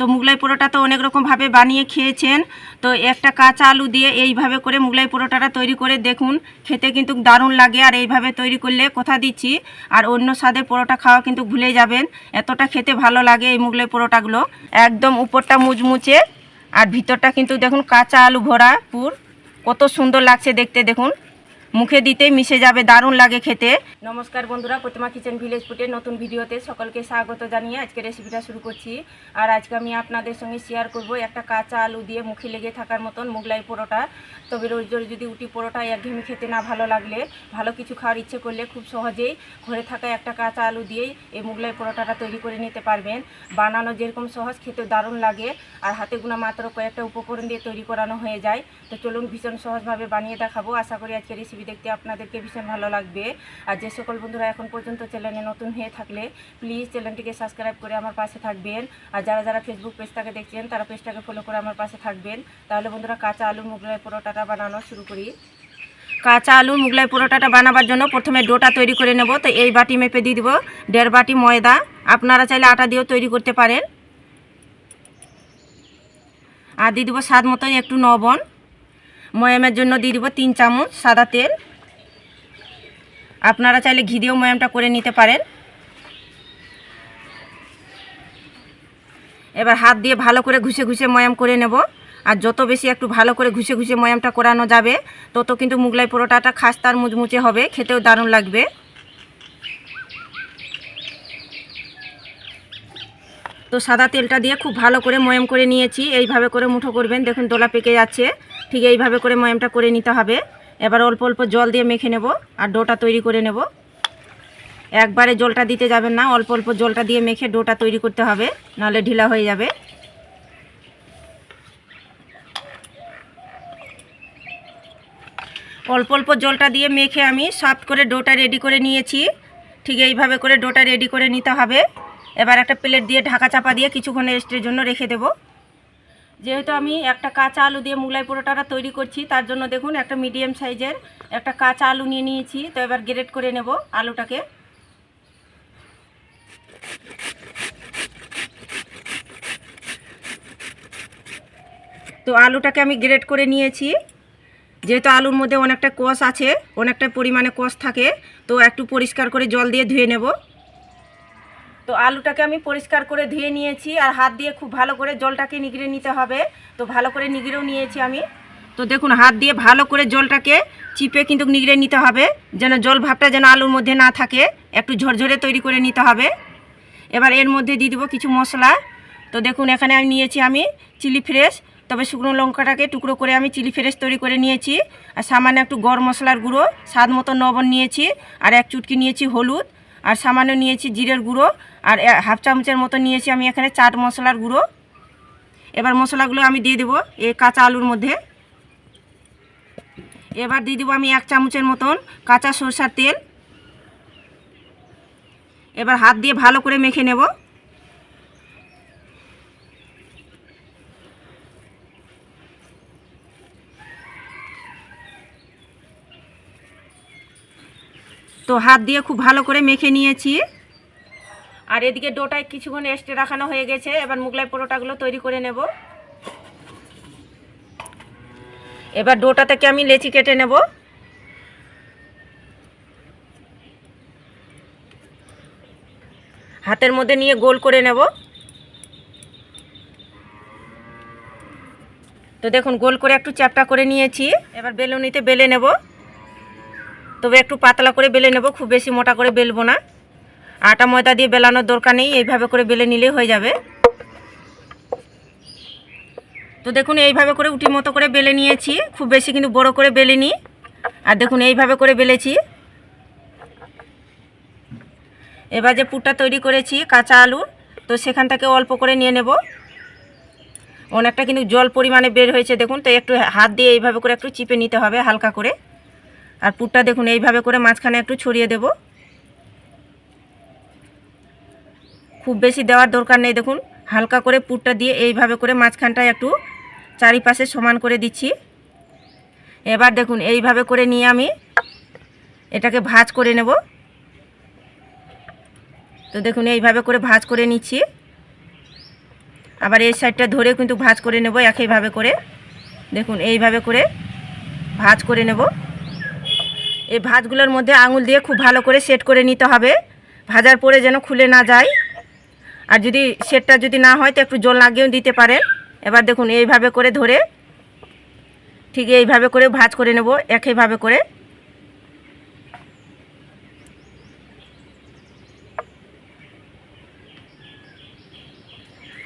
তো মুগলাই পরোটা তো অনেক রকমভাবে বানিয়ে খেয়েছেন। তো একটা কাঁচা আলু দিয়ে এইভাবে করে মুগলাই পরোটাটা তৈরি করে দেখুন, খেতে কিন্তু দারুণ লাগে। আর এইভাবে তৈরি করলে কথা দিচ্ছি আর অন্য স্বাদের পরোটা খাওয়া কিন্তু ভুলে যাবেন, এতটা খেতে ভালো লাগে এই মুগলাই পরোটাগুলো। একদম উপরটা মুচমুচে আর ভিতরটা কিন্তু দেখুন কাঁচা আলু ভরা পুর, কত সুন্দর লাগছে দেখতে। দেখুন মুখে দিতেই মিশে যাবে, দারুণ লাগে খেতে। নমস্কার বন্ধুরা, প্রতিমা কিচেন ভিলেজ ফুডের নতুন ভিডিওতে সকলকে স্বাগত জানিয়ে আজকে রেসিপিটা শুরু করছি। আর আজকে আমি আপনাদের সঙ্গে শেয়ার করব একটা কাঁচা আলু দিয়ে মুখে লেগে থাকার মতন মুগলাই পরোটা। তবে রোজ রোজ যদি উটি পরোটা একঘেয়েমি খেতে না ভালো লাগলে, ভালো কিছু খাওয়ার ইচ্ছে করলে খুব সহজেই ঘরে থাকা একটা কাঁচা আলু দিয়েই এই মুগলাই পরোটাটা তৈরি করে নিতে পারবেন। বানানো যেরকম সহজ, খেতে দারুণ লাগে। আর হাতে গোনা মাত্র কয়েকটা উপকরণ দিয়ে তৈরি করানো হয়ে যায়। তো চলুন ভীষণ সহজভাবে বানিয়ে দেখাবো। আশা করি আজকে রেসিপি দেখতে আপনাদেরকে ভীষণ ভালো লাগবে। আর যে সকল বন্ধুরা এখন পর্যন্ত চ্যানেলে নতুন হয়ে থাকলে প্লিজ চ্যানেলটিকে সাবস্ক্রাইব করে আমার পাশে থাকবেন। আর যারা যারা ফেসবুক পেজটাকে দেখছেন তারা পেজটাকে ফলো করে আমার পাশে থাকবেন। তাহলে বন্ধুরা কাঁচা আলুর মুগলাই পরোটাটা বানানো শুরু করি। কাঁচা আলুর মুগলাই পরোটাটা বানাবার জন্য প্রথমে ডোটা তৈরি করে নেব। তো এই বাটি মেপে দিয়ে দিব 1.5 বাটি ময়দা, আপনারা চাইলে আটা দিয়েও তৈরি করতে পারেন। আর দিয়ে দিব স্বাদ মতন একটু লবণ। ময়ামের জন্য দিয়ে দিব 3 চামচ সাদা তেল, আপনারা চাইলে ঘি দিয়েও ময়ামটা করে নিতে পারেন। এবার হাত দিয়ে ভালো করে ঘুষে ঘুষে ময়াম করে নেব। আর যত বেশি একটু ভালো করে ঘুষে ঘুষে ময়ামটা করানো যাবে তত কিন্তু মুগলাই পরোটাটা খাস্তার মুচমুচে হবে, খেতেও দারুণ লাগবে। তো সাদা তেলটা দিয়ে খুব ভালো করে ময়াম করে নিয়েছি। এইভাবে করে মুঠো করবেন, দেখুন দোলা পেকে যাচ্ছে। ঠিক এইভাবে করে ময়ামটা করে নিতে হবে। এবার অল্প অল্প জল দিয়ে মেখে নেব আর ডোটা তৈরি করে নেব। একবারে জলটা দিতে যাবেন না, অল্প অল্প জলটা দিয়ে মেখে ডোটা তৈরি করতে হবে, নাহলে ঢিলা হয়ে যাবে। অল্প অল্প জলটা দিয়ে মেখে আমি সফট করে ডোটা রেডি করে নিয়েছি। ঠিক এইভাবে করে ডোটা রেডি করে নিতে হবে। এবার একটা প্লেট দিয়ে ঢাকা চাপা দিয়ে কিছুক্ষণ রেস্টের জন্য রেখে দেব। যেহেতু আমি একটা কাঁচা আলু দিয়ে মুগলাই পরোটাটা তৈরি করছি, তার জন্য দেখুন একটা মিডিয়াম সাইজের একটা কাঁচা আলু নিয়ে নিয়েছি। তো এবার গ্রেট করে নেব আলুটাকে। তো আলুটাকে আমি গ্রেট করে নিয়েছি। যেহেতু আলুর মধ্যে অনেকটা কষ আছে, অনেকটা পরিমাণে কষ থাকে, তো একটু পরিষ্কার করে জল দিয়ে ধুয়ে নেব। তো আলুটাকে আমি পরিষ্কার করে ধুয়ে নিয়েছি আর হাত দিয়ে খুব ভালো করে জলটাকে নিগড়ে নিতে হবে। তো ভালো করে নিগড়েও নিয়েছি আমি। তো দেখুন হাত দিয়ে ভালো করে জলটাকে চিপে কিন্তু নিগড়ে নিতে হবে, যেন জল ভাবটা যেন আলুর মধ্যে না থাকে, একটু ঝরঝরে তৈরি করে নিতে হবে। এবার এর মধ্যে দিয়ে দেবো কিছু মশলা। তো দেখুন এখানে আমি নিয়েছি চিলি ফ্রেশ, তবে শুকনো লঙ্কাটাকে টুকরো করে আমি চিলি ফ্রেশ তৈরি করে নিয়েছি। আর সামান্য একটু গরম মশলার গুঁড়ো, স্বাদ মতো লবণ নিয়েছি, আর 1 চুটকি নিয়েছি হলুদ, আর সামান্য নিয়েছি জিরের গুঁড়ো, আর 1/2 চামচের মতো নিয়েছি আমি এখানে চাট মশলার গুঁড়ো। এবার মশলাগুলো আমি দিয়ে দেবো এই কাঁচা আলুর মধ্যে। এবার দিয়ে দেবো আমি 1 চামচের মতন কাঁচা সরষার তেল। এবার হাত দিয়ে ভালো করে মেখে নেব। তো হাত দিয়ে খুব ভালো করে মেখে নিয়েছি। আর এদিকে ডোটায় কিছুক্ষণ রেস্টে রাখানো হয়ে গেছে। এবার মুগলাই পরোটাগুলো তৈরি করে নেব। এবার ডোটা থেকে আমি লেচি কেটে নেব। হাতের মধ্যে নিয়ে গোল করে নেব। তো দেখুন গোল করে একটু চ্যাপটা করে নিয়েছি। এবার বেলুনিতে বেলে নেব, তবে একটু পাতলা করে বেলে নেব, খুব বেশি মোটা করে বেলবো না। আটা ময়দা দিয়ে বেলানোর দরকার নেই, এইভাবে করে বেলে নিলেই হয়ে যাবে। তো দেখুন এইভাবে করে উটি মতো করে বেলে নিয়েছি, খুব বেশি কিন্তু বড় করে বেলিনি। আর দেখুন এইভাবে করে বেলেছি। এবার যে পুরটা তৈরি করেছি কাঁচা আলুর, তো সেখান থেকে অল্প করে নিয়ে নেব। অনেকটা কিন্তু জল পরিমাণে বের হয়েছে দেখুন। তো একটু হাত দিয়ে এইভাবে করে একটু চিপে নিতে হবে হালকা করে। আর পুরটা দেখুন এইভাবে করে মাঝখানে একটু ছড়িয়ে দেব, খুব বেশি দেওয়ার দরকার নেই। দেখুন হালকা করে পুরটা দিয়ে এইভাবে করে মাঝখানটায় একটু চারিপাশে সমান করে দিচ্ছি। এবার দেখুন এইভাবে করে নিয়ে আমি এটাকে ভাঁজ করে নেব। তো দেখুন এইভাবে করে ভাঁজ করে নিচ্ছি। আবার এই সাইডটা ধরে কিন্তু ভাঁজ করে নেব একইভাবে করে। দেখুন এইভাবে করে ভাঁজ করে নেব। এই ভাঁজগুলোর মধ্যে আঙুল দিয়ে খুব ভালো করে সেট করে নিতে হবে, ভাজার পরে যেন খুলে না যায়। আর যদি সেটটা যদি না হয় তো একটু জল লাগিয়েও দিতে পারেন। এবার দেখুন এইভাবে করে ধরে ঠিক এইভাবে করে ভাঁজ করে নেব একইভাবে করে।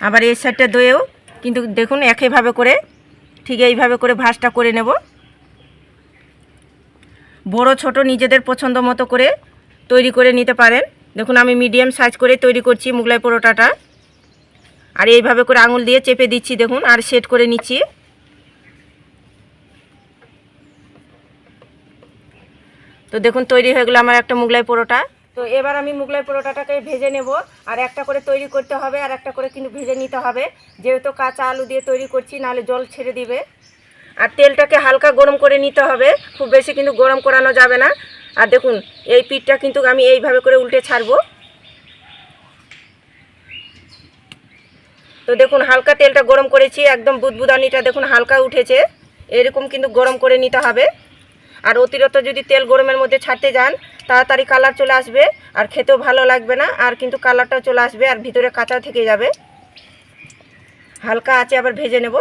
আবার এই সাইডটা দইয়েও কিন্তু দেখুন একইভাবে করে ঠিক এইভাবে করে ভাঁজটা করে নেব। বড় ছোট নিজেদের পছন্দ মতো করে তৈরি করে নিতে পারেন। দেখুন আমি মিডিয়াম সাইজ করে তৈরি করছি মুগলাই পরোটাটা। আর এইভাবে করে আঙুল দিয়ে চেপে দিচ্ছি দেখুন, আর সেট করে নিচ্ছি। তো দেখুন তৈরি হয়ে গেলো আমার একটা মুগলাই পরোটা। তো এবার আমি মুগলাই পরোটাটাকে ভেজে নেব। আর একটা করে তৈরি করতে হবে, আর একটা করে কিন্তু ভেজে নিতে হবে, যেহেতু কাঁচা আলু দিয়ে তৈরি করছি, নাহলে জল ছেড়ে দিবে। আর তেলটাকে হালকা গরম করে নিতে হবে, খুব বেশি কিন্তু গরম করানো যাবে না। আর দেখুন এই পিঠটা কিন্তু আমি এইভাবে করে উল্টে ছাড়বো। তো দেখুন হালকা তেলটা গরম করেছি, একদম বুদবুদানিটা দেখুন হালকা উঠেছে, এরকম কিন্তু গরম করে নিতে হবে। আর অতিরিক্ত যদি তেল গরমের মধ্যে ছাড়তে যান তাড়াতাড়ি কালার চলে আসবে, আর খেতেও ভালো লাগবে না, আর কিন্তু কালারটাও চলে আসবে, আর ভিতরে কাঁচা থেকে যাবে। হালকা আছে আবার ভেজে নেব।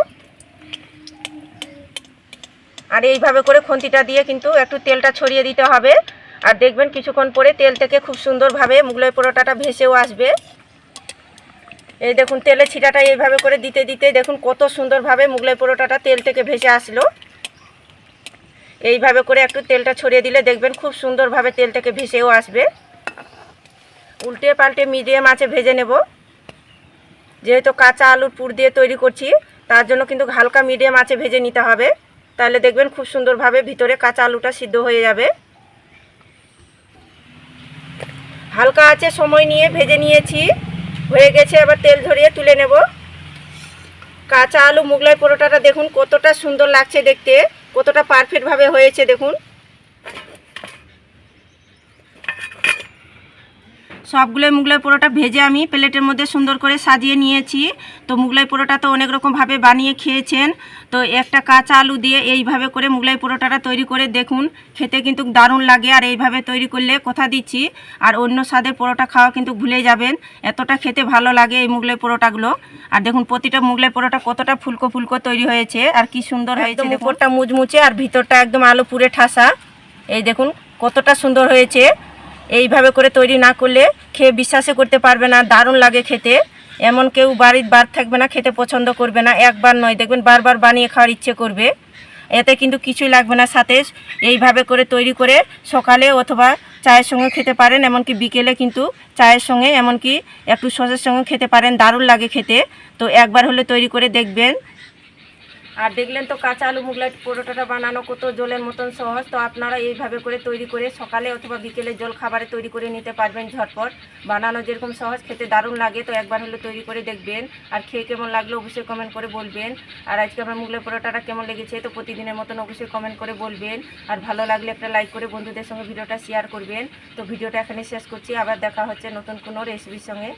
আর এইভাবে করে খুন্তিটা দিয়ে কিন্তু একটু তেলটা ছড়িয়ে দিতে হবে। আর দেখবেন কিছুক্ষণ পরে তেল থেকে খুব সুন্দরভাবে মুগলাই পরোটাটা ভেসেও আসবে। এই দেখুন তেলের ছিটাটা এইভাবে করে দিতে দিতে দেখুন কত সুন্দরভাবে মুগলাই পরোটাটা তেল থেকে ভেসে আসলো। এইভাবে করে একটু তেলটা ছড়িয়ে দিলে দেখবেন খুব সুন্দরভাবে তেল থেকে ভেসেও আসবে। উল্টে পাল্টে মিডিয়াম আঁচে ভেজে নেব, যেহেতু কাঁচা আলুর পুর দিয়ে তৈরি করছি, তার জন্য কিন্তু হালকা মিডিয়াম আঁচে ভেজে নিতে হবে, তাহলে দেখবেন খুব সুন্দরভাবে ভিতরে কাঁচা আলুটা সিদ্ধ হয়ে যাবে। হালকা আঁচে সময় নিয়ে ভেজে নিয়েছি, হয়ে গেছে। আবার তেল ঝরিয়ে তুলে নেব। কাঁচা আলু মুগলাই পরোটাটা দেখুন কতটা সুন্দর লাগছে দেখতে, কতটা পারফেক্টভাবে হয়েছে দেখুন। সবগুলোই মুগলাই পরোটা ভেজে আমি প্লেটের মধ্যে সুন্দর করে সাজিয়ে নিয়েছি। তো মুগলাই পরোটা তো অনেক রকমভাবে বানিয়ে খেয়েছেন। তো একটা কাঁচা আলু দিয়ে এইভাবে করে মুগলাই পরোটাটা তৈরি করে দেখুন, খেতে কিন্তু দারুণ লাগে। আর এইভাবে তৈরি করলে কথা দিচ্ছি আর অন্য স্বাদের পরোটা খাওয়া কিন্তু ভুলে যাবেন, এতটা খেতে ভালো লাগে এই মুগলাই পরোটাগুলো। আর দেখুন প্রতিটা মুগলাই পরোটা কতটা ফুলকো ফুলকো তৈরি হয়েছে, আর কি সুন্দর হয়েছে। উপরটা মুচমুচে আর ভিতরটা একদম আলু পুরে ঠাসা। এই দেখুন কতটা সুন্দর হয়েছে। এইভাবে করে তৈরি না করলে খেয়ে বিশ্বাসই করতে পারবে না, দারুণ লাগে খেতে। এমন কেউ বাড়ির বার থাকবে না খেতে পছন্দ করবে না, একবার নয় দেখবেন বারবার বানিয়ে খাওয়ার ইচ্ছে করবে। এতে কিন্তু কিছুই লাগবে না সাথে। এইভাবে করে তৈরি করে সকালে অথবা চায়ের সঙ্গে খেতে পারেন, এমনকি বিকেলে কিন্তু চায়ের সঙ্গে এমনকি একটু সসের সঙ্গে খেতে পারেন, দারুণ লাগে খেতে। তো একবার হলে তৈরি করে দেখবেন। আর দেখলেন তো কাঁচা আলু মুগলাই পরোটাটা বানানো কত জলের মতন সহজ। তো আপনারা এইভাবে করে তৈরি করে সকালে অথবা বিকেলে জল খাবারে তৈরি করে নিতে পারবেন ঝটপট। বানানো যেরকম সহজ, খেতে দারুণ লাগে। তো একবার হলে তৈরি করে দেখবেন, আর খেয়ে কেমন লাগলো অবশ্যই কমেন্ট করে বলবেন। আর আজকে আমার মুগলাই পরোটাটা কেমন লেগেছে তো প্রতিদিনের মতন অবশ্যই কমেন্ট করে বলবেন। আর ভালো লাগলে একটা লাইক করে বন্ধুদের সঙ্গে ভিডিওটা শেয়ার করবেন। তো ভিডিওটা এখানে শেষ করছি, আবার দেখা হচ্ছে নতুন কোনো রেসিপির সঙ্গে।